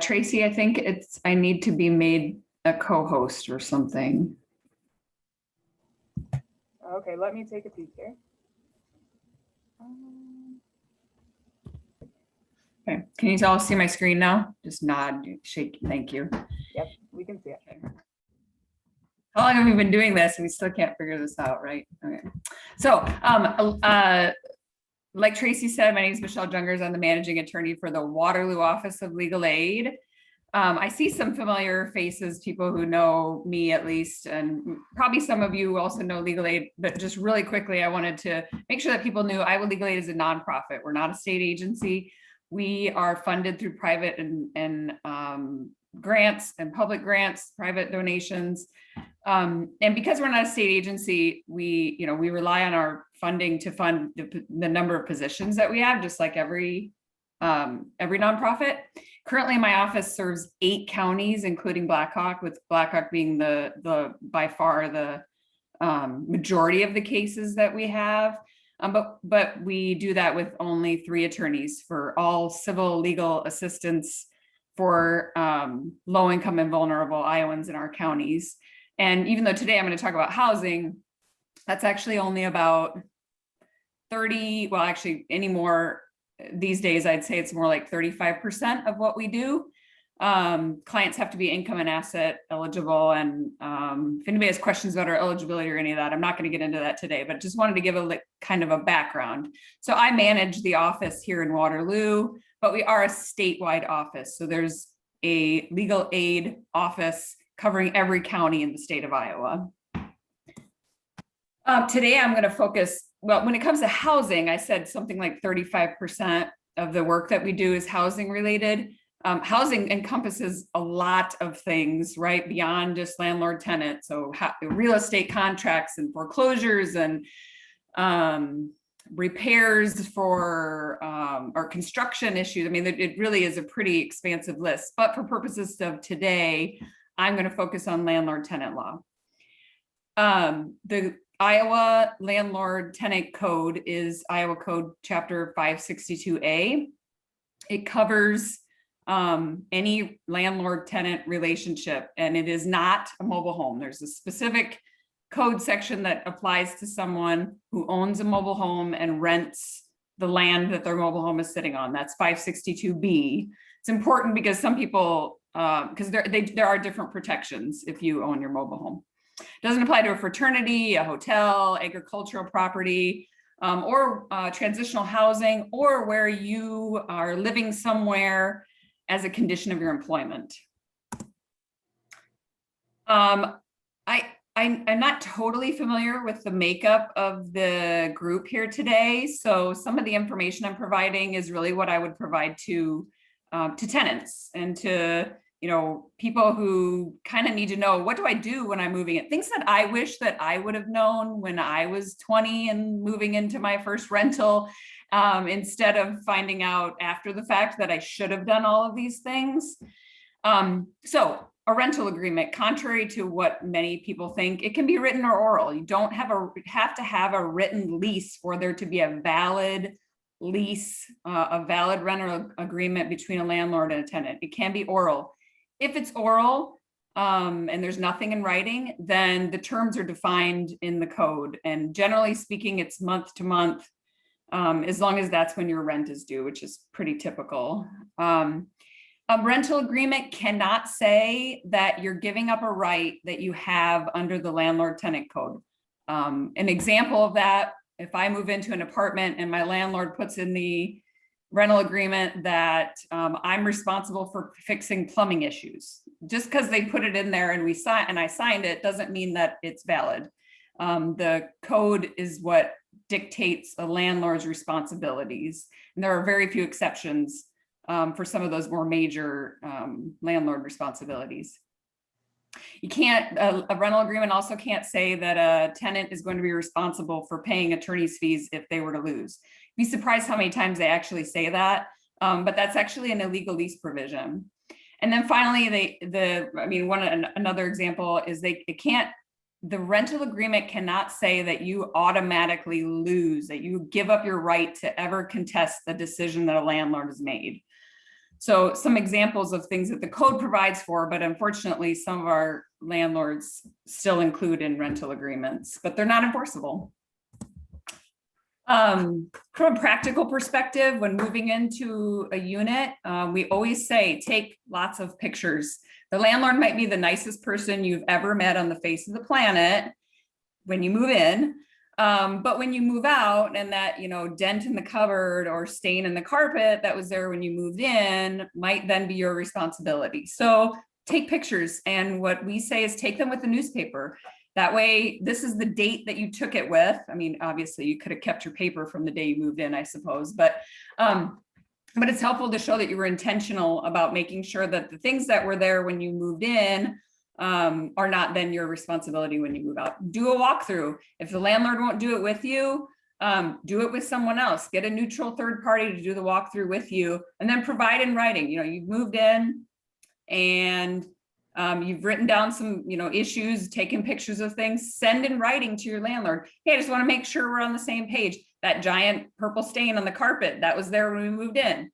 Tracy, I think I need to be made a co-host or something. Okay, let me take a peek here. Okay, can you all see my screen now? Just nod, shake, thank you. Yep, we can see it. Okay. How long have we been doing this? We still can't figure this out, right? Okay. So, like Tracy said, my name is Michelle Jungers. I'm the managing attorney for the Waterloo Office of Legal Aid. I see some familiar faces, people who know me at least, and probably some of you also know Legal Aid, but just really quickly, I wanted to make sure that people knew Iowa Legal Aid is a nonprofit. We're not a state agency. We are funded through private and grants and public grants, private donations. And because we're not a state agency, we rely on our funding to fund the number of positions that we have, just like every nonprofit. Currently, my office serves 8 counties, including Blackhawk, with Blackhawk being the by far the majority of the cases that we have. But we do that with only 3 attorneys for all civil legal assistance for low-income and vulnerable Iowans in our counties. And even though today I'm going to talk about housing, that's actually only about 30, well, actually anymore these days, I'd say it's more like 35% of what we do. Clients have to be income and asset eligible. And if anybody has questions about our eligibility or any of that, I'm not going to get into that today, but just wanted to give a kind of a background. So I manage the office here in Waterloo, but we are a statewide office. So there's a legal aid office covering every county in the state of Iowa. Today, I'm going to focus, well, when it comes to housing, I said something like 35% of the work that we do is housing related. Housing encompasses a lot of things, right? Beyond just landlord tenant. So real estate contracts and foreclosures and repairs for or construction issues. I mean, it really is a pretty expansive list, but for purposes of today, I'm going to focus on landlord tenant law. The Iowa Landlord Tenant Code is Iowa Code Chapter 562A. It covers any landlord-tenant relationship, and it is not a mobile home. There's a specific code section that applies to someone who owns a mobile home and rents the land that their mobile home is sitting on. That's 562B. It's important because some people, because there are different protections if you own your mobile home. It doesn't apply to a fraternity, a hotel, agricultural property, or transitional housing, or where you are living somewhere as a condition of your employment. I'm not totally familiar with the makeup of the group here today. So some of the information I'm providing is really what I would provide to tenants and to people who kind of need to know, what do I do when I'm moving it? Things that I wish that I would have known when I was 20 and moving into my first rental, instead of finding out after the fact that I should have done all of these things. So a rental agreement, contrary to what many people think, it can be written or oral. You don't have to have a written lease for there to be a valid lease, a valid rental agreement between a landlord and a tenant. It can be oral. If it's oral and there's nothing in writing, then the terms are defined in the code. And generally speaking, it's month to month, as long as that's when your rent is due, which is pretty typical. A rental agreement cannot say that you're giving up a right that you have under the landlord tenant code. An example of that, if I move into an apartment and my landlord puts in the rental agreement that I'm responsible for fixing plumbing issues. Just because they put it in there and I signed it doesn't mean that it's valid. The code is what dictates a landlord's responsibilities. And there are very few exceptions for some of those more major landlord responsibilities. You can't, a rental agreement also can't say that a tenant is going to be responsible for paying attorney's fees if they were to lose. You'd be surprised how many times they actually say that, but that's actually an illegal lease provision. And then finally, another example is the rental agreement cannot say that you automatically lose, that you give up your right to ever contest the decision that a landlord has made. So some examples of things that the code provides for, but unfortunately some of our landlords still include in rental agreements, but they're not enforceable. From a practical perspective, when moving into a unit, we always say, take lots of pictures. The landlord might be the nicest person you've ever met on the face of the planet when you move in. But when you move out and that, dent in the cupboard or stain in the carpet that was there when you moved in might then be your responsibility. So take pictures. And what we say is take them with the newspaper. That way, this is the date that you took it with. I mean, obviously you could have kept your paper from the day you moved in, I suppose, but it's helpful to show that you were intentional about making sure that the things that were there when you moved in are not then your responsibility when you move out. Do a walkthrough. If the landlord won't do it with you, do it with someone else. Get a neutral third party to do the walkthrough with you, and then provide in writing. You've moved in and you've written down some, issues, taken pictures of things, send in writing to your landlord. Hey, I just want to make sure we're on the same page. That giant purple stain on the carpet that was there when we moved in.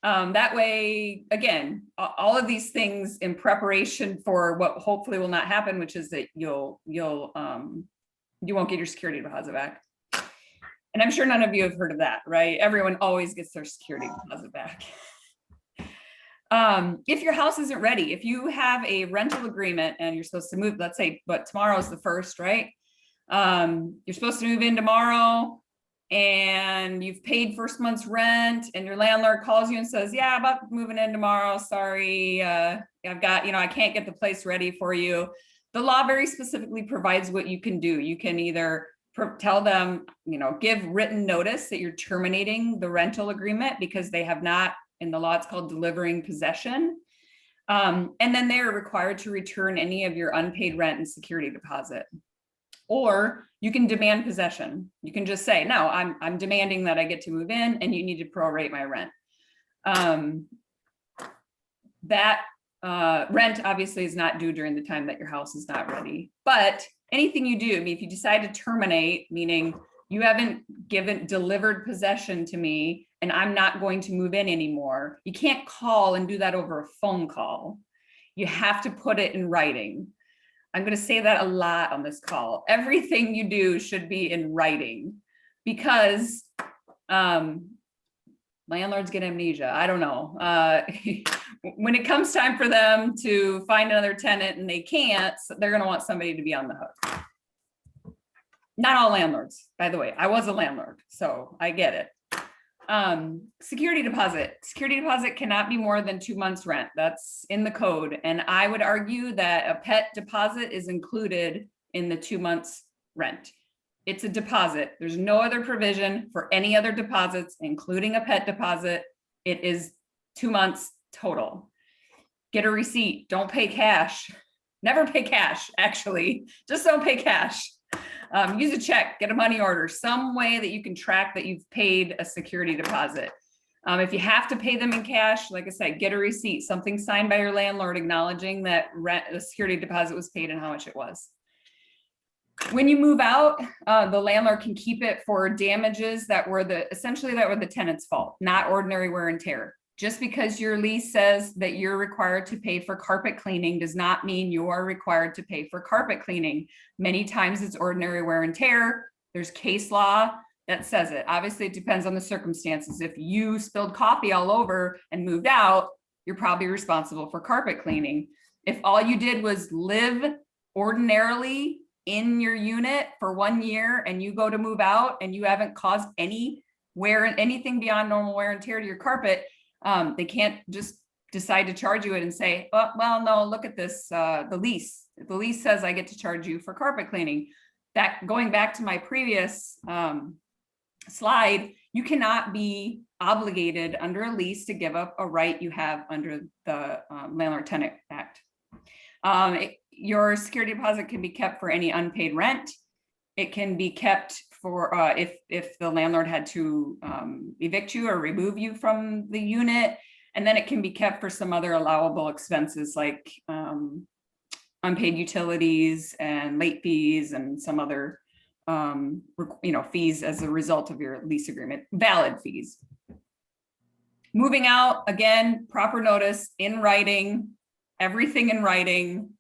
That way, again, all of these things in preparation for what hopefully will not happen, which is that you won't get your security deposit back. And I'm sure none of you have heard of that, right? Everyone always gets their security deposit back. If your house isn't ready, if you have a rental agreement and you're supposed to move, let's say, but tomorrow's the 1st, right? You're supposed to move in tomorrow and you've paid first month's rent and your landlord calls you and says, yeah, about moving in tomorrow. Sorry, I've got, I can't get the place ready for you. The law very specifically provides what you can do. You can either tell them, give written notice that you're terminating the rental agreement because they have not, in the law, it's called delivering possession. And then they're required to return any of your unpaid rent and security deposit. Or you can demand possession. You can just say, no, I'm demanding that I get to move in and you need to prorate my rent. That rent obviously is not due during the time that your house is not ready. But anything you do, if you decide to terminate, meaning you haven't delivered possession to me and I'm not going to move in anymore, you can't call and do that over a phone call. You have to put it in writing. I'm going to say that a lot on this call. Everything you do should be in writing because landlords get amnesia. I don't know. When it comes time for them to find another tenant and they can't, they're going to want somebody to be on the hook. Not all landlords, by the way. I was a landlord, so I get it. Security deposit. Security deposit cannot be more than 2 months rent. That's in the code. And I would argue that a pet deposit is included in the 2 months rent. It's a deposit. There's no other provision for any other deposits, including a pet deposit. It is 2 months total. Get a receipt. Don't pay cash. Never pay cash, actually. Just don't pay cash. Use a check, get a money order, some way that you can track that you've paid a security deposit. If you have to pay them in cash, like I said, get a receipt, something signed by your landlord acknowledging that the security deposit was paid and how much it was. When you move out, the landlord can keep it for damages that were essentially the tenant's fault, not ordinary wear and tear. Just because your lease says that you're required to pay for carpet cleaning does not mean you are required to pay for carpet cleaning. Many times it's ordinary wear and tear. There's case law that says it. Obviously, it depends on the circumstances. If you spilled coffee all over and moved out, you're probably responsible for carpet cleaning. If all you did was live ordinarily in your unit for 1 year and you go to move out and you haven't caused anything beyond normal wear and tear to your carpet, they can't just decide to charge you it and say, oh, well, no, look at this, the lease. The lease says I get to charge you for carpet cleaning. That, going back to my previous slide, you cannot be obligated under a lease to give up a right you have under the Landlord-Tenant Act. Your security deposit can be kept for any unpaid rent. It can be kept for if the landlord had to evict you or remove you from the unit, and then it can be kept for some other allowable expenses like unpaid utilities and late fees and some other fees as a result of your lease agreement, valid fees. Moving out, again, proper notice in writing, everything in writing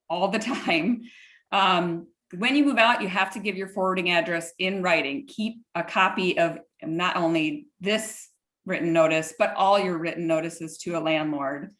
all the time. When you move out, you have to give your forwarding address in writing. Keep a copy of not only this written notice, but all your written notices to a landlord.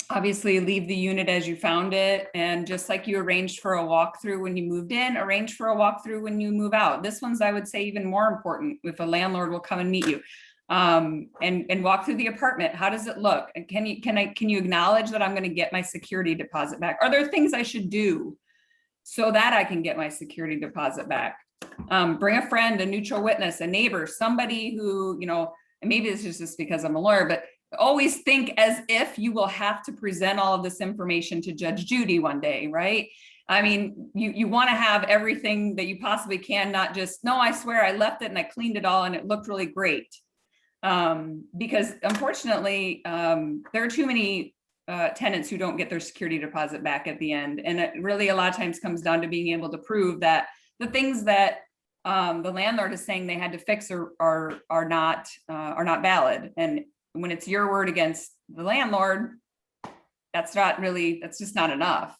Obviously, leave the unit as you found it. And just like you arranged for a walkthrough when you moved in, arrange for a walkthrough when you move out. This one's, I would say, even more important if a landlord will come and meet you. And walk through the apartment. How does it look? And can you acknowledge that I'm going to get my security deposit back? Are there things I should do so that I can get my security deposit back? Bring a friend, a neutral witness, a neighbor, somebody who, you know, and maybe this is just because I'm a lawyer, but always think as if you will have to present all of this information to Judge Judy one day, right? I mean, you want to have everything that you possibly can, not just, no, I swear I left it and I cleaned it all and it looked really great. Because unfortunately, there are too many tenants who don't get their security deposit back at the end. And it really a lot of times comes down to being able to prove that the things that the landlord is saying they had to fix are not valid. And when it's your word against the landlord, that's just not enough.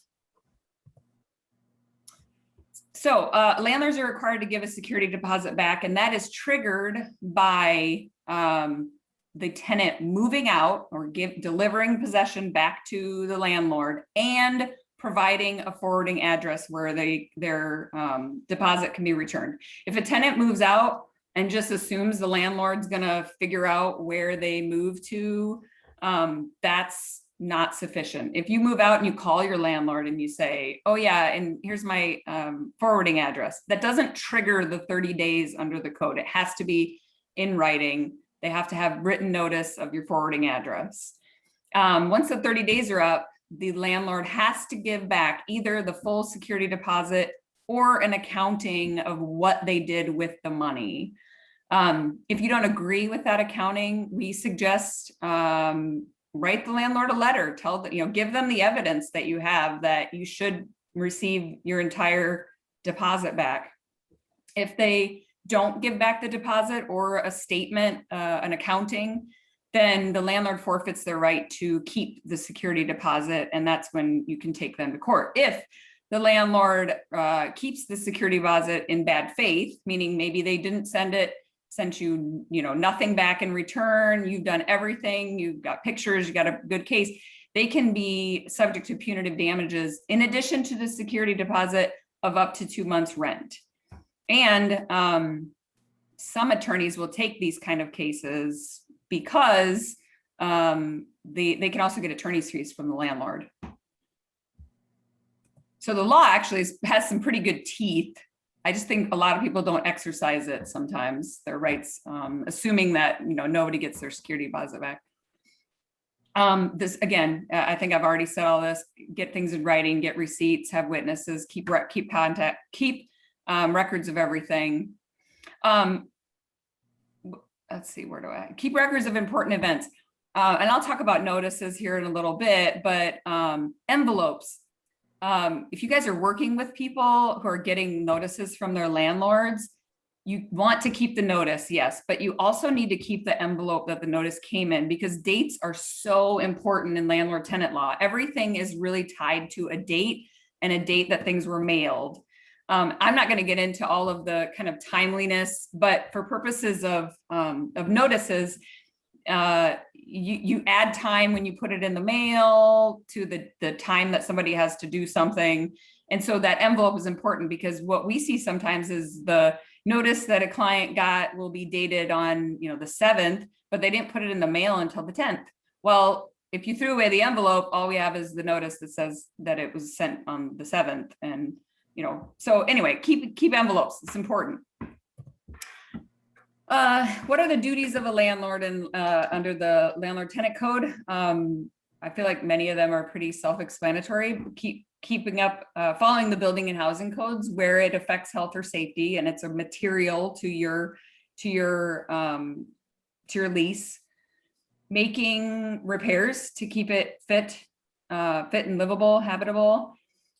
So landlords are required to give a security deposit back, and that is triggered by the tenant moving out or delivering possession back to the landlord and providing a forwarding address where their deposit can be returned. If a tenant moves out and just assumes the landlord's gonna figure out where they move to, that's not sufficient. If you move out and you call your landlord and you say, oh yeah, and here's my forwarding address, that doesn't trigger the 30 days under the code. It has to be in writing. They have to have written notice of your forwarding address. Once the 30 days are up, the landlord has to give back either the full security deposit or an accounting of what they did with the money. If you don't agree with that accounting, we suggest write the landlord a letter, give them the evidence that you have that you should receive your entire deposit back. If they don't give back the deposit or a statement, an accounting, then the landlord forfeits their right to keep the security deposit, and that's when you can take them to court. If the landlord keeps the security deposit in bad faith, meaning maybe they didn't sent you, nothing back in return, you've done everything, you've got pictures, you got a good case, they can be subject to punitive damages in addition to the security deposit of up to 2 months rent. And some attorneys will take these kind of cases because they can also get attorney's fees from the landlord. So the law actually has some pretty good teeth. I just think a lot of people don't exercise it sometimes, their rights, assuming that nobody gets their security deposit back. This again, I think I've already said all this. Get things in writing, get receipts, have witnesses, keep contact, keep records of everything. Let's see, where do I keep records of important events? And I'll talk about notices here in a little bit, but envelopes. If you guys are working with people who are getting notices from their landlords, you want to keep the notice, yes, but you also need to keep the envelope that the notice came in, because dates are so important in landlord tenant law. Everything is really tied to a date and a date that things were mailed. I'm not going to get into all of the kind of timeliness, but for purposes of notices, you add time when you put it in the mail to the time that somebody has to do something. And so that envelope is important, because what we see sometimes is the notice that a client got will be dated on the 7th, but they didn't put it in the mail until the 10th. Well, if you threw away the envelope, all we have is the notice that says that it was sent on the 7th. And so anyway, keep envelopes. It's important. What are the duties of a landlord under the landlord tenant code? I feel like many of them are pretty self-explanatory. Keeping up, following the building and housing codes where it affects health or safety, and it's a material to your lease. Making repairs to keep it fit and livable, habitable.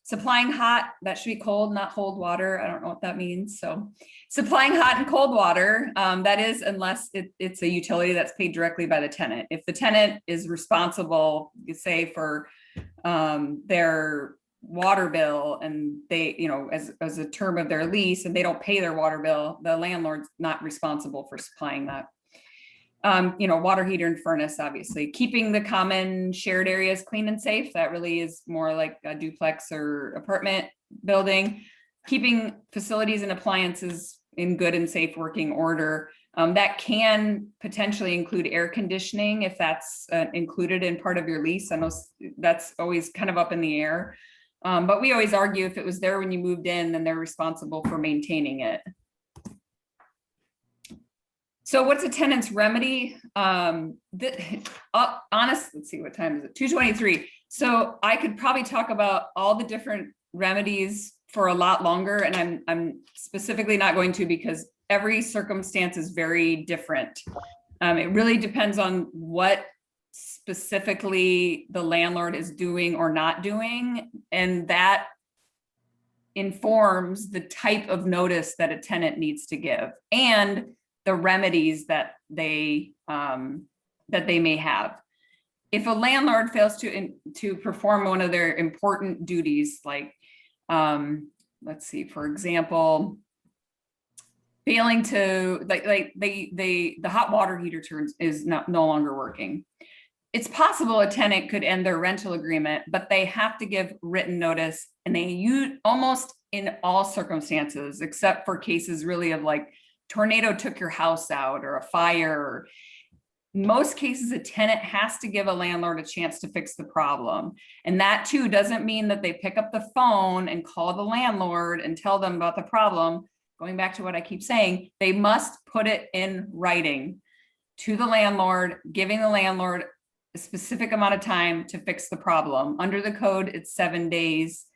Supplying hot, that should be cold, not hold water. I don't know what that means. So supplying hot and cold water, that is unless it's a utility that's paid directly by the tenant. If the tenant is responsible, you say for their water bill and they, as a term of their lease and they don't pay their water bill, the landlord's not responsible for supplying that. Water heater and furnace, obviously. Keeping the common shared areas clean and safe. That really is more like a duplex or apartment building. Keeping facilities and appliances in good and safe working order. That can potentially include air conditioning if that's included in part of your lease. I know that's always kind of up in the air. But we always argue if it was there when you moved in, then they're responsible for maintaining it. So what's a tenant's remedy? Honest, let's see, what time is it? 2:23. So I could probably talk about all the different remedies for a lot longer, and I'm specifically not going to because every circumstance is very different. It really depends on what specifically the landlord is doing or not doing, and that informs the type of notice that a tenant needs to give and the remedies that they may have. If a landlord fails to perform one of their important duties, like let's see, for example, failing to the hot water heater is no longer working. It's possible a tenant could end their rental agreement, but they have to give written notice, and they use almost in all circumstances, except for cases really of like tornado took your house out or a fire. Most cases, a tenant has to give a landlord a chance to fix the problem. And that too doesn't mean that they pick up the phone and call the landlord and tell them about the problem. Going back to what I keep saying, they must put it in writing to the landlord, giving the landlord a specific amount of time to fix the problem. Under the code, it's 7 days.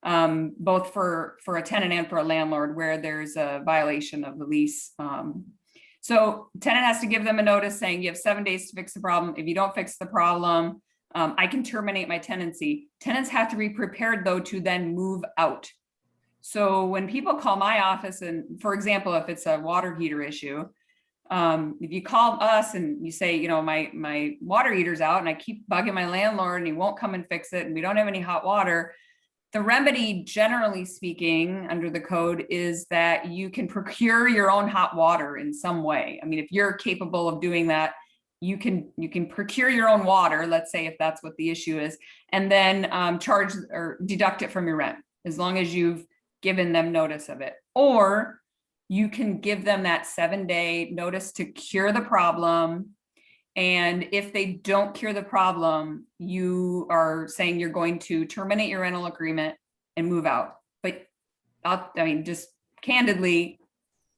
Both for a tenant and for a landlord where there's a violation of the lease. So tenant has to give them a notice saying you have 7 days to fix the problem. If you don't fix the problem, I can terminate my tenancy. Tenants have to be prepared though to then move out. So when people call my office, and for example, if it's a water heater issue, if you call us and you say, my water heater's out and I keep bugging my landlord and he won't come and fix it and we don't have any hot water, the remedy, generally speaking, under the code is that you can procure your own hot water in some way. I mean, if you're capable of doing that, you can procure your own water, let's say if that's what the issue is, and then charge or deduct it from your rent, as long as you've given them notice of it. Or you can give them that 7-day notice to cure the problem. And if they don't cure the problem, you are saying you're going to terminate your rental agreement and move out. But just candidly,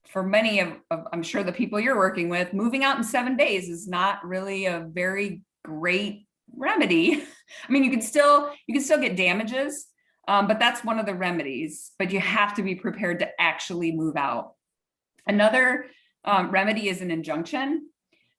for many of I'm sure the people you're working with, moving out in 7 days is not really a very great remedy. I mean, you can still get damages, but that's one of the remedies. But you have to be prepared to actually move out. Another remedy is an injunction.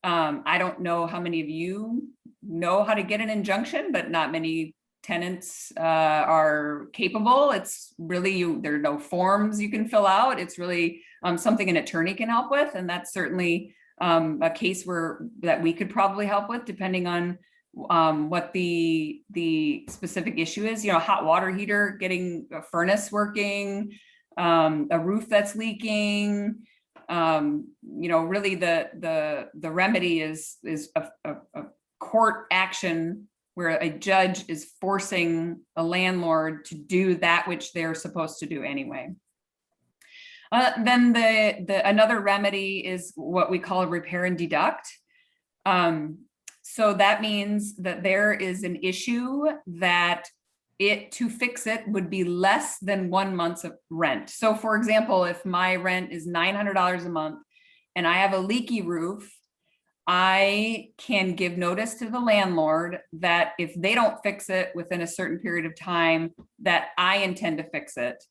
I don't know how many of you know how to get an injunction, but not many tenants are capable. It's really, there are no forms you can fill out. It's really something an attorney can help with. And that's certainly a case that we could probably help with, depending on what the specific issue is. Hot water heater, getting a furnace working, a roof that's leaking. Really the remedy is a court action where a judge is forcing a landlord to do that which they're supposed to do anyway. Then another remedy is what we call a repair and deduct. So that means that there is an issue that to fix it would be less than 1 month's of rent. So for example, if my rent is $900 a month and I have a leaky roof, I can give notice to the landlord that if they don't fix it within a certain period of time, that I intend to fix it.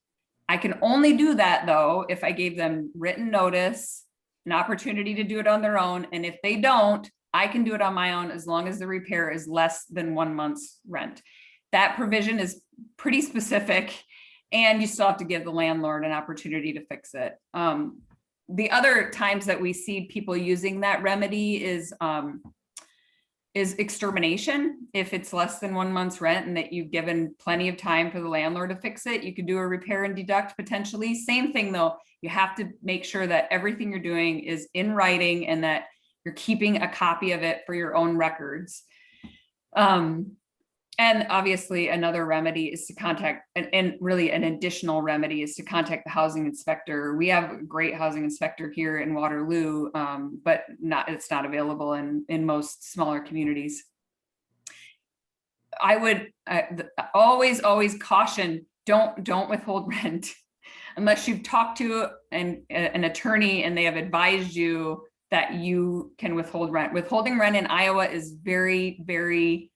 I can only do that though if I gave them written notice, an opportunity to do it on their own. And if they don't, I can do it on my own as long as the repair is less than 1 month's rent. that provision is pretty specific, and you still have to give the landlord an opportunity to fix it. The other times that we see people using that remedy is extermination. If it's less than 1 month's rent and that you've given plenty of time for the landlord to fix it, you could do a repair and deduct potentially. Same thing though, you have to make sure that everything you're doing is in writing and that you're keeping a copy of it for your own records. And obviously another remedy is to contact, and really an additional remedy is to contact the housing inspector. We have a great housing inspector here in Waterloo, but it's not available in most smaller communities. I would always caution, don't withhold rent unless you've talked to an attorney and they have advised you that you can withhold rent. Withholding rent in Iowa is very, very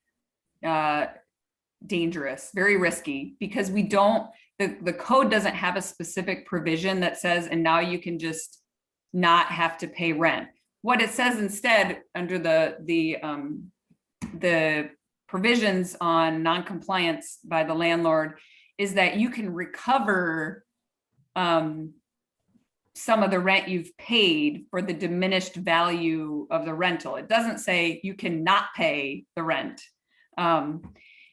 dangerous, very risky, because we don't, the code doesn't have a specific provision that says, and now you can just not have to pay rent. What it says instead under the provisions on non-compliance by the landlord is that you can recover some of the rent you've paid for the diminished value of the rental. It doesn't say you cannot pay the rent.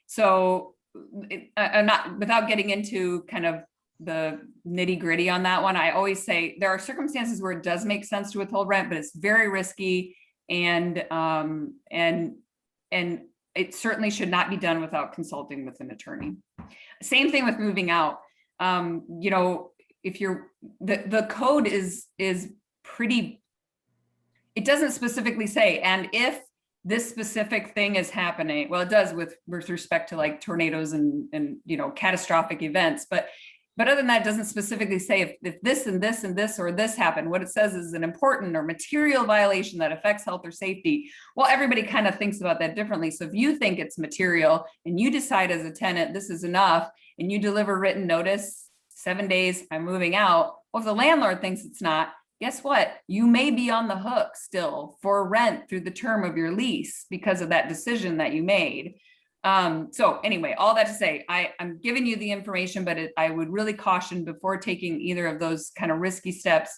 So I'm not, without getting into kind of the nitty gritty on that one, I always say there are circumstances where it does make sense to withhold rent, but it's very risky, and it certainly should not be done without consulting with an attorney. Same thing with moving out. You know, if you're, the code is pretty, it doesn't specifically say, and if this specific thing is happening, well, it does with respect to like tornadoes and you know, catastrophic events, but other than that, it doesn't specifically say if this and this and this or this happened. What it says is an important or material violation that affects health or safety. Well, everybody kind of thinks about that differently. So if you think it's material and you decide as a tenant, this is enough, and you deliver written notice, 7 days, I'm moving out. Well, if the landlord thinks it's not, guess what? You may be on the hook still for rent through the term of your lease because of that decision that you made. So anyway, all that to say, I'm giving you the information, but I would really caution before taking either of those kind of risky steps,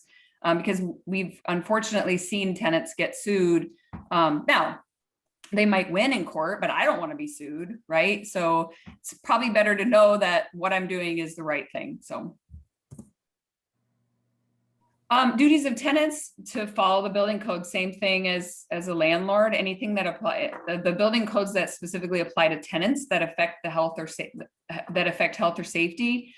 because we've unfortunately seen tenants get sued. Now, they might win in court, but I don't want to be sued, right? So it's probably better to know that what I'm doing is the right thing. So. Duties of tenants to follow the building code, same thing as a landlord. Anything that apply, the building codes that specifically apply to tenants that affect the health or safety,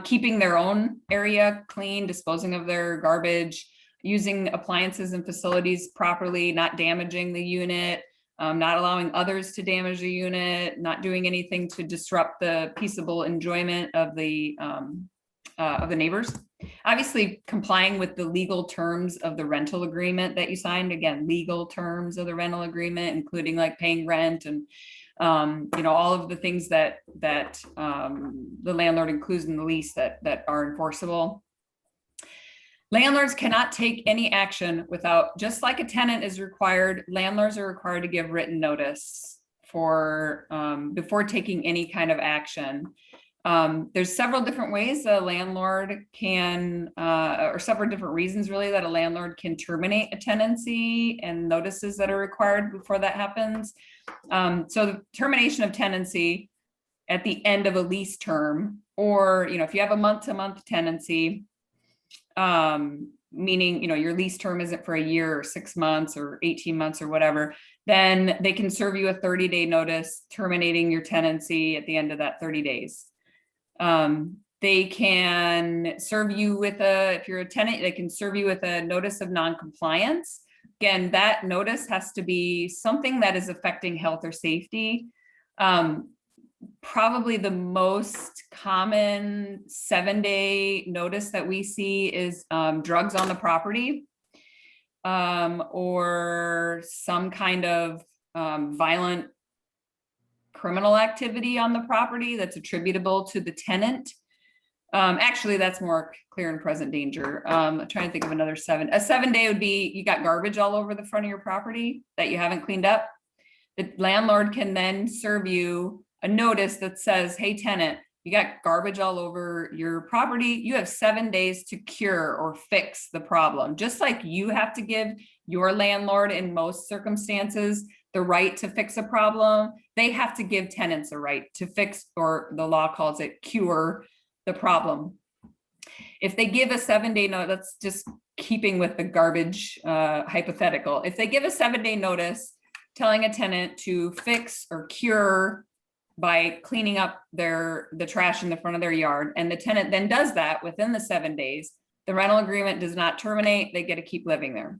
keeping their own area clean, disposing of their garbage, using appliances and facilities properly, not damaging the unit, not allowing others to damage the unit, not doing anything to disrupt the peaceable enjoyment of the neighbors. Obviously complying with the legal terms of the rental agreement that you signed. Again, legal terms of the rental agreement, including like paying rent and you know, all of the things that the landlord includes in the lease that are enforceable. Landlords cannot take any action without, just like a tenant is required, landlords are required to give written notice for before taking any kind of action. There's several different ways a landlord can, or several different reasons really that a landlord can terminate a tenancy, and notices that are required before that happens. So the termination of tenancy at the end of a lease term, or, you know, if you have a month-to-month tenancy, meaning, you know, your lease term isn't for a year or 6 months or 18 months or whatever, then they can serve you a 30-day notice terminating your tenancy at the end of that 30 days. They can serve you with if you're a tenant, they can serve you with a notice of non-compliance. Again, that notice has to be something that is affecting health or safety. Probably the most common 7-day notice that we see is drugs on the property, or some kind of violent criminal activity on the property that's attributable to the tenant. Actually, that's more clear and present danger. I'm trying to think of another 7. A 7-day would be you got garbage all over the front of your property that you haven't cleaned up. The landlord can then serve you a notice that says, hey, tenant, you got garbage all over your property. You have 7 days to cure or fix the problem. Just like you have to give your landlord in most circumstances the right to fix a problem, they have to give tenants a right to fix, or the law calls it cure, the problem. If they give a 7-day notice, that's just keeping with the garbage hypothetical. If they give a 7-day notice telling a tenant to fix or cure by cleaning up the trash in the front of their yard, and the tenant then does that within the 7 days, the rental agreement does not terminate, they get to keep living there.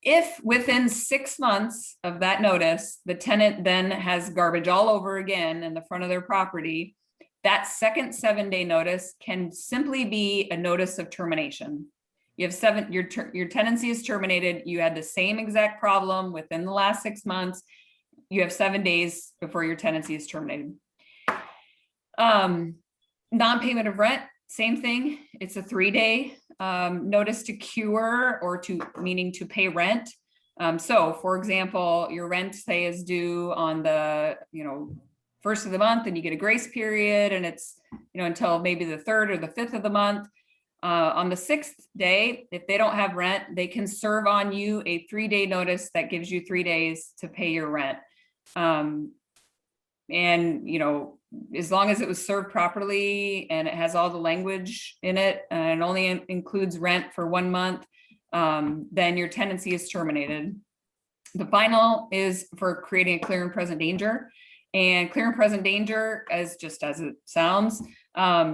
If within 6 months of that notice, the tenant then has garbage all over again in the front of their property, that second 7-day notice can simply be a notice of termination. You have your tenancy is terminated. You had the same exact problem within the last 6 months. You have 7 days before your tenancy is terminated. Non-payment of rent, same thing. It's a 3-day notice to cure, or meaning to pay rent. So for example, your rent, say, is due on the, first of the month, and you get a grace period, and it's, until maybe the 3rd or the 5th of the month. On the 6th day, if they don't have rent, they can serve on you a 3-day notice that gives you 3 days to pay your rent. And, as long as it was served properly and it has all the language in it, and it only includes rent for 1 month, then your tenancy is terminated. The final is for creating a clear and present danger. And clear and present danger, as it sounds,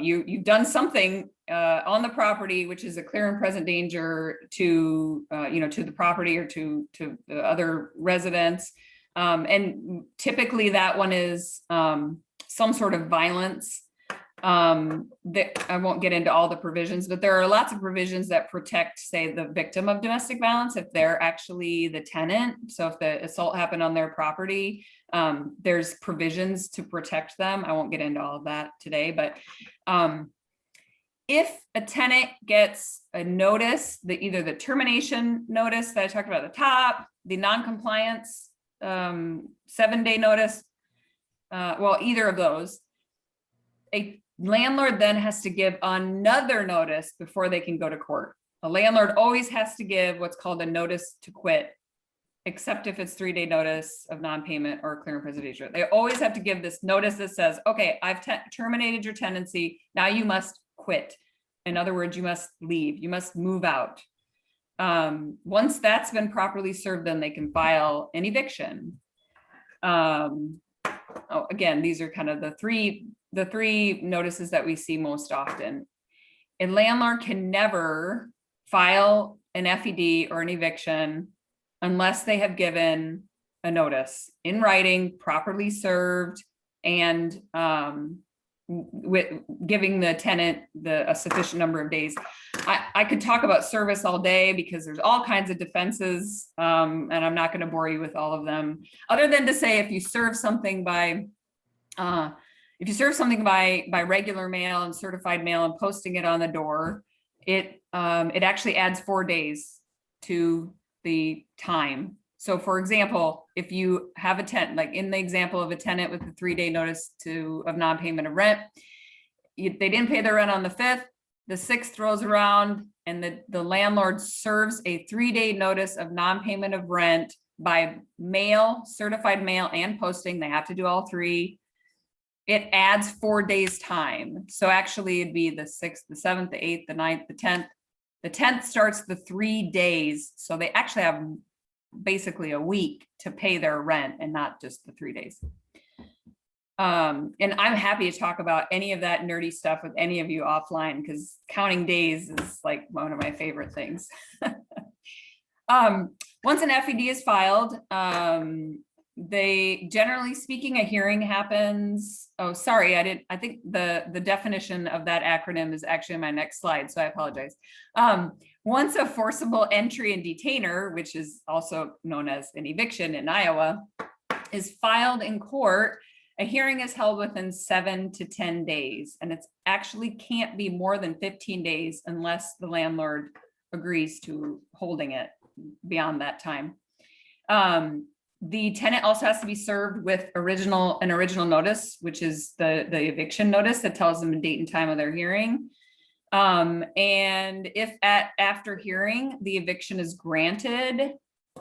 you've done something on the property which is a clear and present danger to to the property or to the other residents. And typically that one is some sort of violence. That I won't get into all the provisions, but there are lots of provisions that protect, say, the victim of domestic violence if they're actually the tenant. So if the assault happened on their property, there's provisions to protect them. I won't get into all of that today, but if a tenant gets a notice, either the termination notice that I talked about at the top, the non-compliance 7-day notice, either of those, a landlord then has to give another notice before they can go to court. A landlord always has to give what's called a notice to quit, except if it's 3-day notice of non-payment or clear and present danger. They always have to give this notice that says, okay, I've terminated your tenancy. Now you must quit. In other words, you must leave. You must move out. Once that's been properly served, then they can file an eviction. Again, these are kind of the three notices that we see most often. A landlord can never file an FED or an eviction unless they have given a notice in writing, properly served, and giving the tenant a sufficient number of days. I could talk about service all day because there's all kinds of defenses, and I'm not going to bore you with all of them, other than to say if you serve something by regular mail and certified mail and posting it on the door, it actually adds 4 days to the time. So for example, if you have a tenant, like in the example of a tenant with a 3-day notice of non-payment of rent, they didn't pay their rent on the 5th, the 6th rolls around, and the landlord serves a 3-day notice of non-payment of rent by mail, certified mail, and posting. They have to do all 3. It adds 4 days time. So actually it'd be the 6th, the 7th, the 8th, the 9th, the 10th. The 10th starts the 3 days. So they actually have basically a week to pay their rent and not just the 3 days. And I'm happy to talk about any of that nerdy stuff with any of you offline, because counting days is like one of my favorite things. Once an FED is filed, they, generally speaking, a hearing happens. Oh, sorry, I think the definition of that acronym is actually in my next slide, so I apologize. Once a forcible entry and detainer, which is also known as an eviction in Iowa, is filed in court, a hearing is held within 7 to 10 days, and it actually can't be more than 15 days unless the landlord agrees to holding it beyond that time. The tenant also has to be served with an original notice, which is the eviction notice that tells them the date and time of their hearing. And if after hearing the eviction is granted,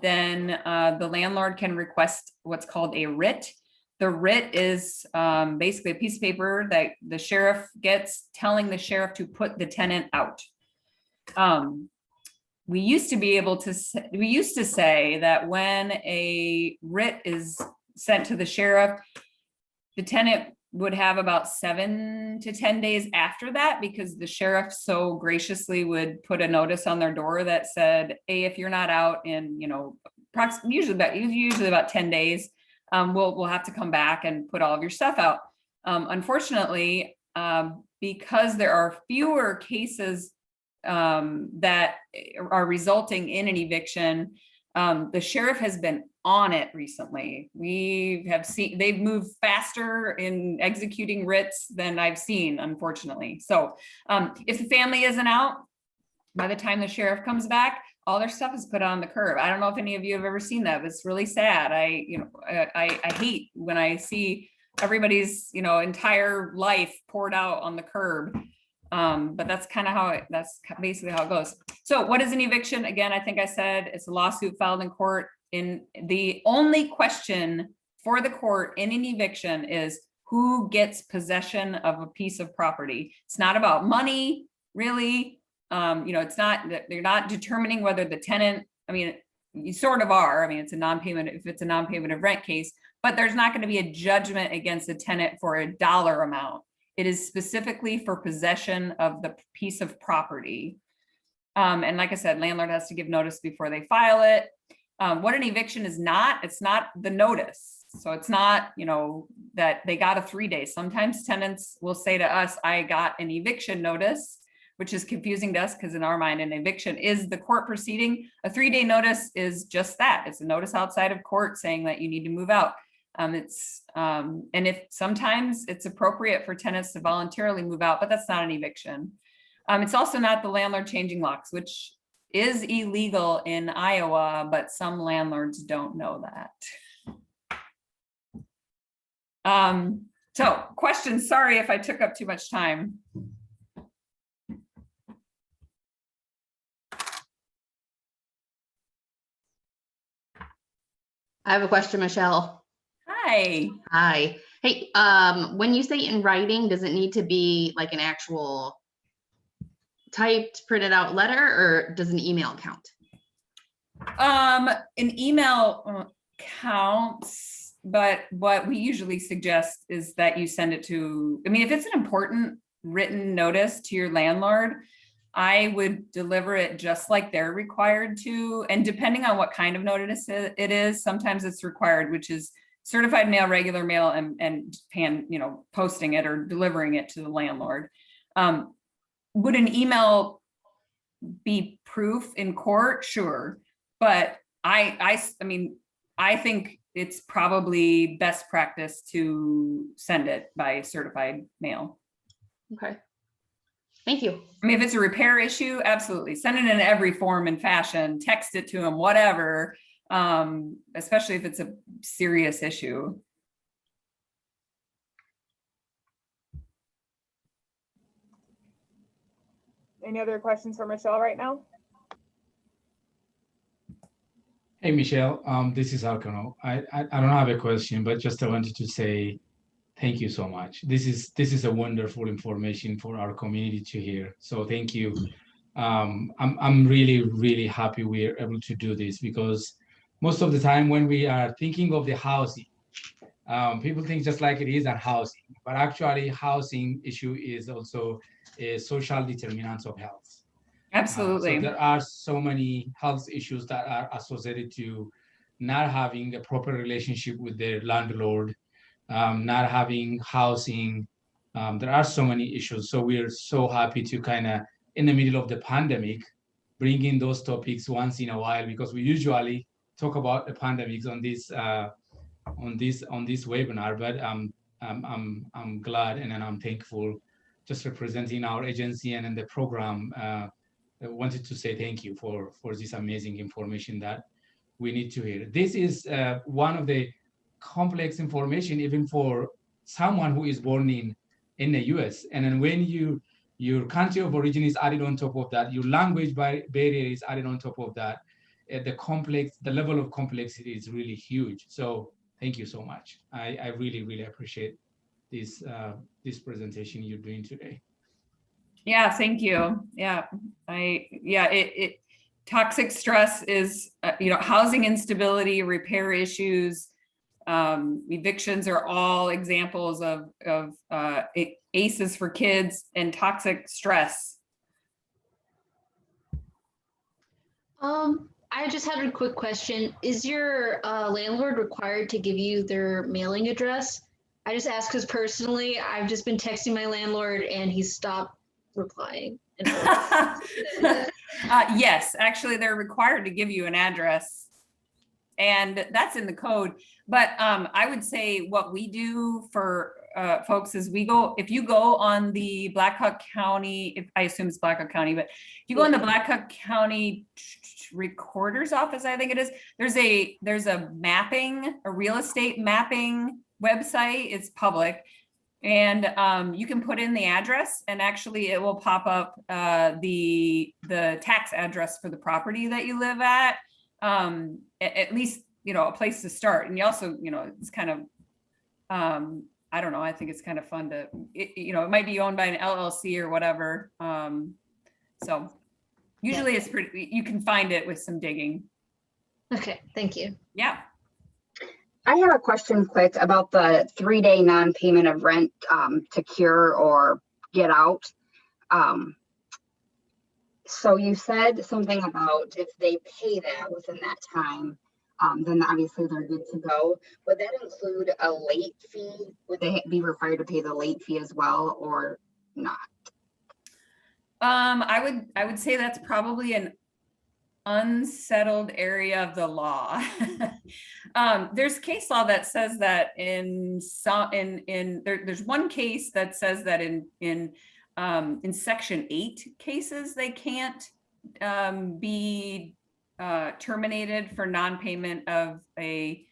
then the landlord can request what's called a writ. The writ is basically a piece of paper that the sheriff gets telling the sheriff to put the tenant out. We used to say that when a writ is sent to the sheriff, the tenant would have about 7 to 10 days after that, because the sheriff so graciously would put a notice on their door that said, hey, if you're not out in, usually about 10 days, we'll have to come back and put all of your stuff out. Unfortunately, because there are fewer cases that are resulting in an eviction, the sheriff has been on it recently. We have seen they've moved faster in executing writs than I've seen, unfortunately. So if the family isn't out by the time the sheriff comes back, all their stuff is put on the curb. I don't know if any of you have ever seen that, but it's really sad. I hate when I see everybody's entire life poured out on the curb. But that's kind of that's basically how it goes. So what is an eviction? Again, I think I said it's a lawsuit filed in court. In the only question for the court in an eviction is who gets possession of a piece of property. It's not about money, really. It's not that they're not determining whether the tenant, you sort of are. It's a non-payment if it's a non-payment of rent case, but there's not going to be a judgment against the tenant for a dollar amount. It is specifically for possession of the piece of property. And like I said, landlord has to give notice before they file it. What an eviction is not, it's not the notice. So it's not, that they got a 3 days. Sometimes tenants will say to us, I got an eviction notice, which is confusing to us because in our mind, an eviction is the court proceeding. A 3-day notice is just that. It's a notice outside of court saying that you need to move out. And if sometimes it's appropriate for tenants to voluntarily move out, but that's not an eviction. It's also not the landlord changing locks, which is illegal in Iowa, but some landlords don't know that. So questions, sorry if I took up too much time. I have a question, Michelle. Hi. Hi. Hey, when you say in writing, does it need to be like an actual typed, printed out letter, or does an email count? An email counts, but what we usually suggest is that you send it to, if it's an important written notice to your landlord, I would deliver it just like they're required to. And depending on what kind of notice it is, sometimes it's required, which is certified mail, regular mail, and posting it or delivering it to the landlord. Would an email be proof in court? Sure. But I think it's probably best practice to send it by certified mail. Okay. Thank you. If it's a repair issue, absolutely. Send it in every form and fashion, text it to them, whatever, especially if it's a serious issue. Any other questions for Michelle right now? Hey, Michelle, this is Alcano. I don't have a question, but just I wanted to say thank you so much. This is a wonderful information for our community to hear. So thank you. I'm really happy we're able to do this, because most of the time when we are thinking of the housing, people think just like it is a housing, but actually housing issue is also a social determinant of health. Absolutely. So there are so many health issues that are associated to not having a proper relationship with their landlord, not having housing. There are so many issues. So we're so happy to kind of, in the middle of the pandemic, bring in those topics once in a while, because we usually talk about the pandemics on this webinar. But I'm glad and I'm thankful, just representing our agency and in the program. I wanted to say thank you for this amazing information that we need to hear. This is one of the complex information, even for someone who is born in the US. And then when your country of origin is added on top of that, your language barrier is added on top of that, the level of complexity is really huge. So thank you so much. I really, really appreciate this presentation you're doing today. Yeah, thank you. Yeah, toxic stress is, housing instability, repair issues, evictions are all examples of ACEs for kids and toxic stress. I just had a quick question. Is your landlord required to give you their mailing address? I just asked because personally, I've just been texting my landlord and he stopped replying. Yes, actually, they're required to give you an address, and that's in the code. But I would say what we do for folks is if you go on the Black Hawk County, I assume it's Black Hawk County, but if you go on the Black Hawk County Recorder's Office, I think it is, there's a real estate mapping website. It's public. And you can put in the address, and actually it will pop up the tax address for the property that you live at least, a place to start. And you also, it's kind of, I don't know, I think it's kind of fun to, it might be owned by an LLC or whatever. So usually it's pretty, you can find it with some digging. Okay, thank you. Yeah. I have a question quick about the 3-day non-payment of rent to cure or get out. So you said something about if they pay that within that time, then obviously they're good to go. Would that include a late fee? Would they be required to pay the late fee as well, or not? I would say that's probably an unsettled area of the law. There's case law that says that there's one case that says that in Section 8 cases they can't be terminated for non-payment of the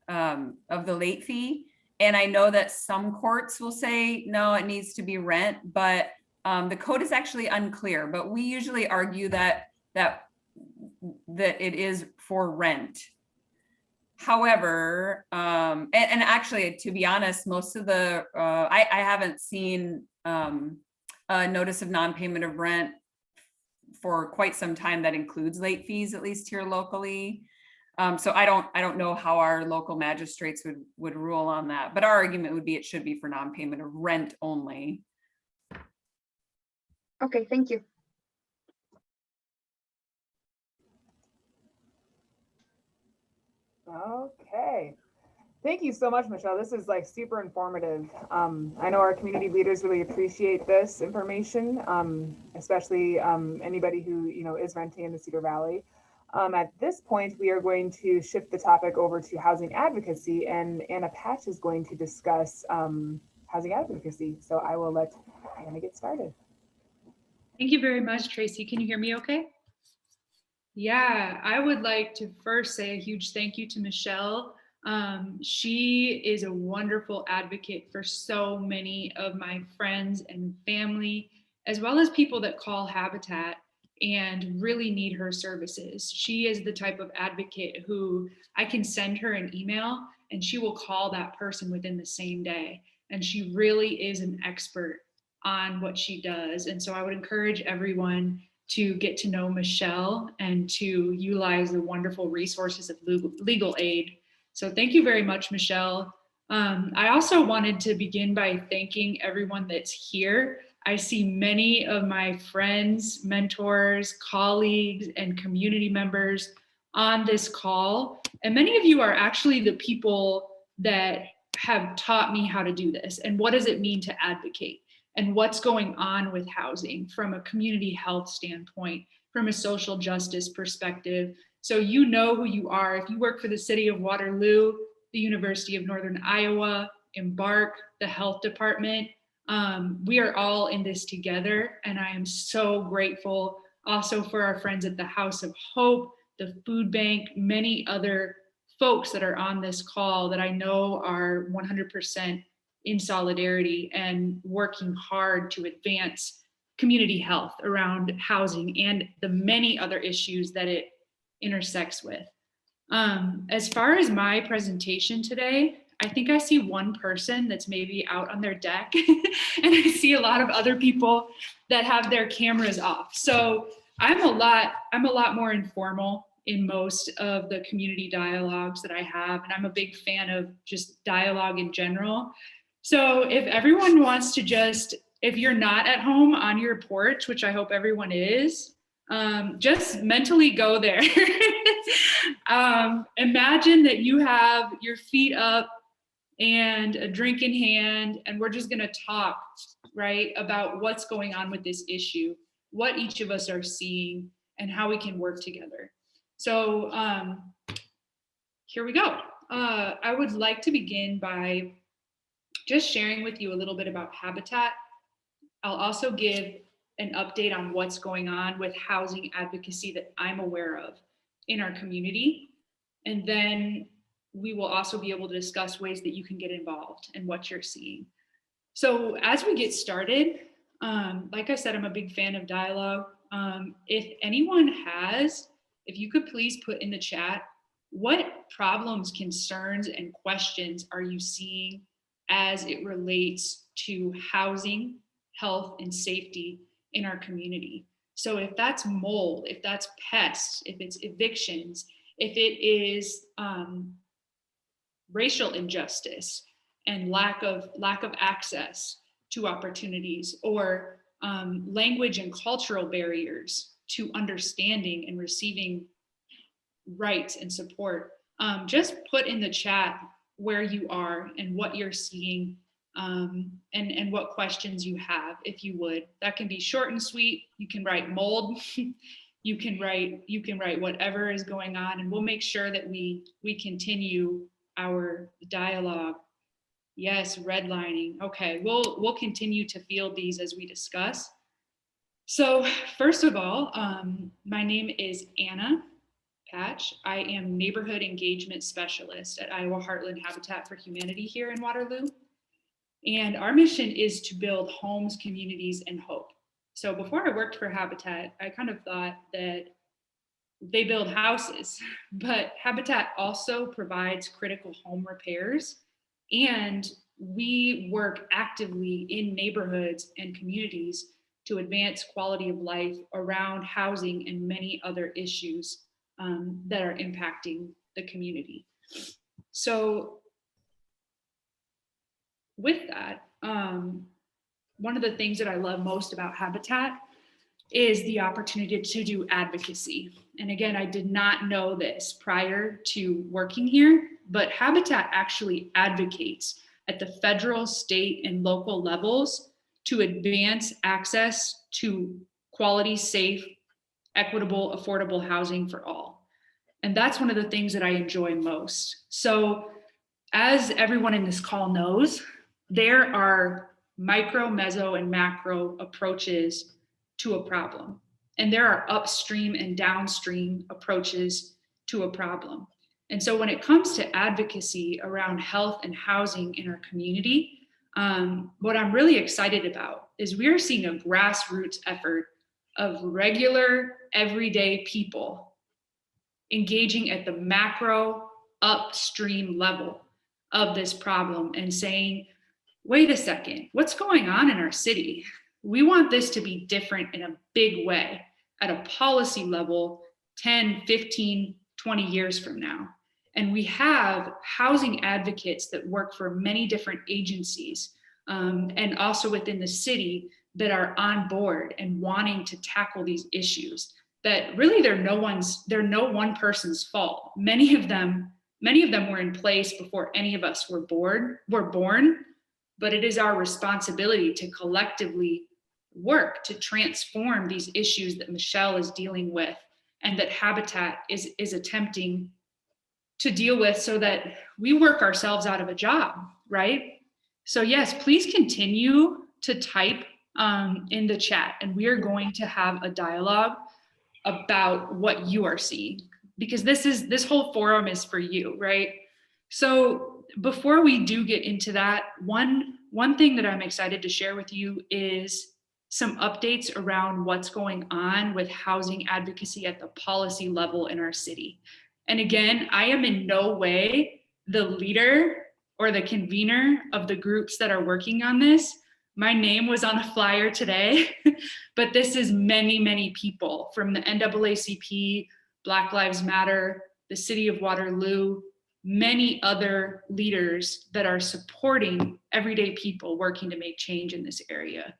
late fee. And I know that some courts will say no, it needs to be rent, but the code is actually unclear. But we usually argue that it is for rent. However, and actually, to be honest, most of the I haven't seen a notice of non-payment of rent for quite some time that includes late fees, at least here locally. So I don't know how our local magistrates would rule on that, but our argument would be it should be for non-payment of rent only. Okay, thank you. Okay. Thank you so much, Michelle. This is like super informative. I know our community leaders really appreciate this information, especially anybody who is renting in the Cedar Valley. At this point, we are going to shift the topic over to housing advocacy, and Anna Patch is going to discuss housing advocacy. So I will let Anna get started. Thank you very much, Tracy. Can you hear me okay? Yeah, I would like to first say a huge thank you to Michelle. She is a wonderful advocate for so many of my friends and family, as well as people that call Habitat and really need her services. She is the type of advocate who I can send her an email and she will call that person within the same day. And she really is an expert on what she does. And so I would encourage everyone to get to know Michelle and to utilize the wonderful resources of legal aid. So thank you very much, Michelle. I also wanted to begin by thanking everyone that's here. I see many of my friends, mentors, colleagues, and community members on this call. And many of you are actually the people that have taught me how to do this and what does it mean to advocate and what's going on with housing from a community health standpoint, from a social justice perspective. So you know who you are. If you work for the City of Waterloo, the University of Northern Iowa, Embark, the health department, we are all in this together. And I am so grateful also for our friends at the House of Hope, the food bank, many other folks that are on this call that I know are 100% in solidarity and working hard to advance community health around housing and the many other issues that it intersects with. As far as my presentation today, I think I see one person that's maybe out on their deck and I see a lot of other people that have their cameras off. So I'm a lot more informal in most of the community dialogues that I have, and I'm a big fan of just dialogue in general. So if everyone wants to just, if you're not at home on your porch, which I hope everyone is, just mentally go there. Imagine that you have your feet up and a drink in hand, and we're just gonna talk, right, about what's going on with this issue, what each of us are seeing, and how we can work together. So here we go. I would like to begin by just sharing with you a little bit about Habitat. I'll also give an update on what's going on with housing advocacy that I'm aware of in our community. And then we will also be able to discuss ways that you can get involved and what you're seeing. So as we get started, like I said, I'm a big fan of dialogue. If anyone has, if you could please put in the chat, what problems, concerns, and questions are you seeing as it relates to housing, health, and safety in our community? So if that's mold, if that's pests, if it's evictions, if it is racial injustice and lack of access to opportunities, or language and cultural barriers to understanding and receiving rights and support, just put in the chat where you are and what you're seeing, and what questions you have, if you would. That can be short and sweet. You can write mold. You can write whatever is going on, and we'll make sure that we continue our dialogue. Yes, redlining. Okay, we'll continue to field these as we discuss. So first of all, my name is Anna Patch. I am Neighborhood Engagement Specialist at Iowa Heartland Habitat for Humanity here in Waterloo. And our mission is to build homes, communities, and hope. So before I worked for Habitat, I kind of thought that they build houses, but Habitat also provides critical home repairs, and we work actively in neighborhoods and communities to advance quality of life around housing and many other issues that are impacting the community. So with that, one of the things that I love most about Habitat is the opportunity to do advocacy. And again, I did not know this prior to working here, but Habitat actually advocates at the federal, state, and local levels to advance access to quality, safe, equitable, affordable housing for all. And that's one of the things that I enjoy most. So as everyone in this call knows, there are micro, meso, and macro approaches to a problem. And there are upstream and downstream approaches to a problem. And so when it comes to advocacy around health and housing in our community, what I'm really excited about is we are seeing a grassroots effort of regular, everyday people engaging at the macro, upstream level of this problem and saying, wait a second, what's going on in our city? We want this to be different in a big way at a policy level 10, 15, 20 years from now. And we have housing advocates that work for many different agencies and also within the city that are on board and wanting to tackle these issues that really they're no one person's fault. Many of them were in place before any of us were born, but it is our responsibility to collectively work to transform these issues that Michelle is dealing with and that Habitat is attempting to deal with so that we work ourselves out of a job, right? So yes, please continue to type in the chat, and we are going to have a dialogue about what you are seeing. because this whole forum is for you, right? So before we do get into that, one thing that I'm excited to share with you is some updates around what's going on with housing advocacy at the policy level in our city. And again, I am in no way the leader or the convener of the groups that are working on this. My name was on a flyer today, but this is many, many people from the NAACP, Black Lives Matter, the City of Waterloo, many other leaders that are supporting everyday people working to make change in this area.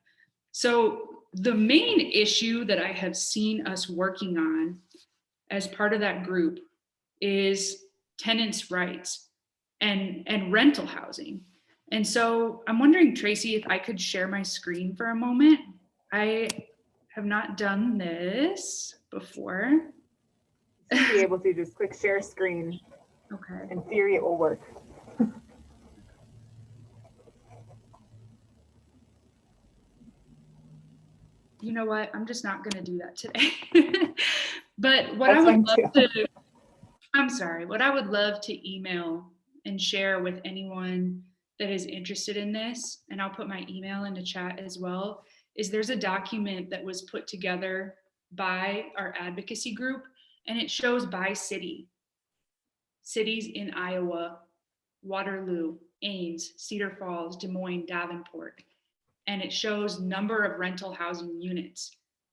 So the main issue that I have seen us working on as part of that group is tenants' rights and rental housing. And so I'm wondering, Tracy, if I could share my screen for a moment. I have not done this before. You should be able to just click share screen. Okay. In theory, it will work. You know what? I'm just not going to do that today. But what That's I would fine love to, I'm sorry, what I would love to email and share with anyone that is interested in this, and I'll put my email in the chat as well, is there's a document that was put together by our advocacy group, and it shows by city. Cities in Iowa, Waterloo, Ames, Cedar Falls, Des Moines, Davenport. And it shows number of rental housing units,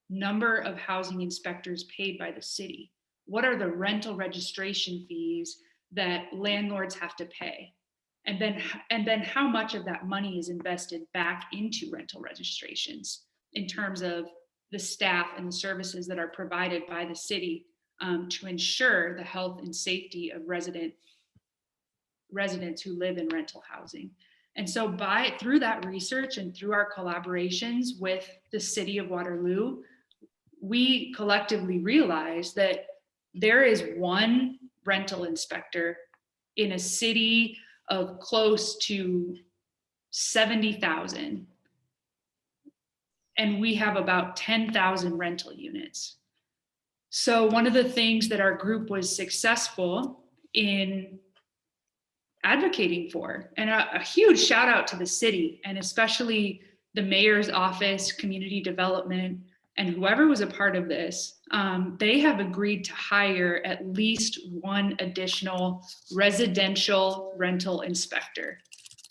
number of housing inspectors paid by the city. What are the rental registration fees that landlords have to pay? And then how much of that money is invested back into rental registrations in terms of the staff and the services that are provided by the city to ensure the health and safety of residents who live in rental housing. And so through that research and through our collaborations with the City of Waterloo, we collectively realized that there is one rental inspector in a city of close to 70,000. And we have about 10,000 rental units. So one of the things that our group was successful in advocating for, and a huge shout out to the city and especially the mayor's office, community development, and whoever was a part of this, they have agreed to hire at least one additional residential rental inspector.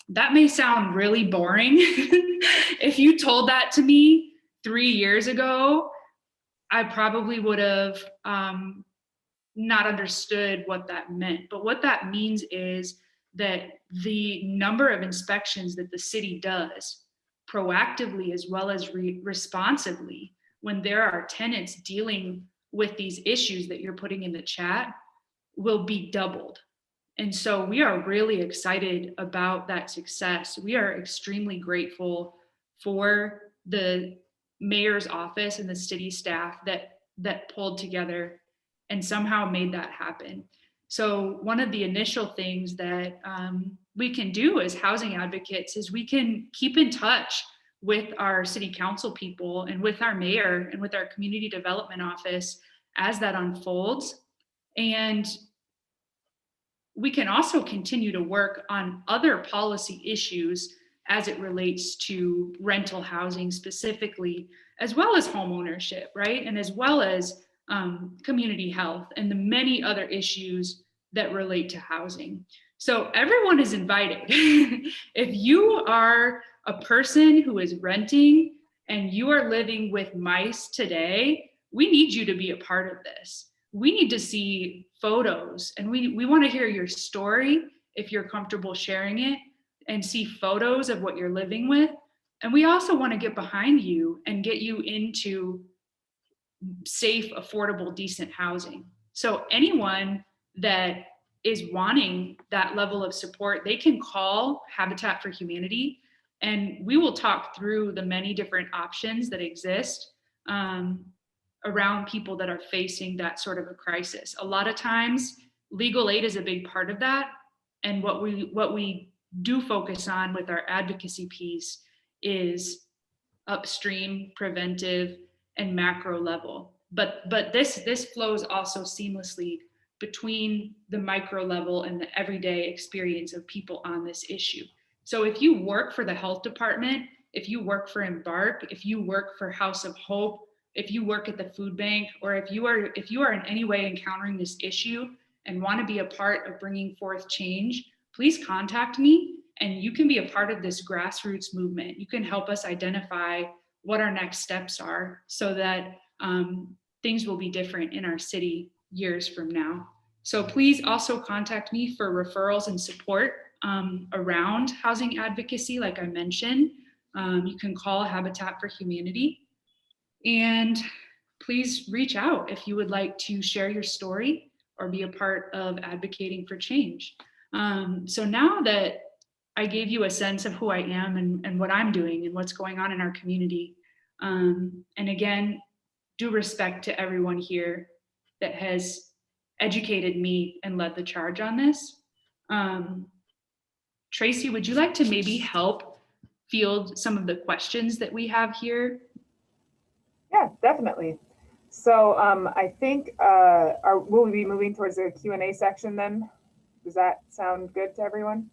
That may sound really boring. If you told that to me 3 years ago, I probably would have not understood what that meant. But what that means is that the number of inspections that the city does proactively as well as responsively when there are tenants dealing with these issues that you're putting in the chat will be doubled. And so we are really excited about that success. We are extremely grateful for the mayor's office and the city staff that pulled together and somehow made that happen. So one of the initial things that we can do as housing advocates is we can keep in touch with our city council people and with our mayor and with our community development office as that unfolds. And we can also continue to work on other policy issues as it relates to rental housing specifically, as well as home ownership, right? And as well as community health and the many other issues that relate to housing. So everyone is invited. If you are a person who is renting and you are living with mice today, we need you to be a part of this. We need to see photos and we want to hear your story if you're comfortable sharing it and see photos of what you're living with. And we also want to get behind you and get you into safe, affordable, decent housing. So anyone that is wanting that level of support, they can call Habitat for Humanity and we will talk through the many different options that exist around people that are facing that sort of a crisis. A lot of times legal aid is a big part of that. And what we do focus on with our advocacy piece is upstream, preventive, and macro level. But this flows also seamlessly between the micro level and the everyday experience of people on this issue. So if you work for the health department, if you work for Embark, if you work for House of Hope, if you work at the food bank, or if you are in any way encountering this issue and want to be a part of bringing forth change, please contact me, and you can be a part of this grassroots movement. You can help us identify what our next steps are so that things will be different in our city years from now. So please also contact me for referrals and support around housing advocacy, like I mentioned. You can call Habitat for Humanity. And please reach out if you would like to share your story or be a part of advocating for change. So now that I gave you a sense of who I am and what I'm doing and what's going on in our community, and again, due respect to everyone here that has educated me and led the charge on this. Tracy, would you like to maybe help field some of the questions that we have here? Yeah, definitely. So I think, will we be moving towards the Q&A section then? Does that sound good to everyone?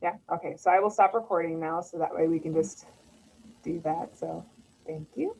Yeah, okay, so I will stop recording now so that way we can just do that. So thank you.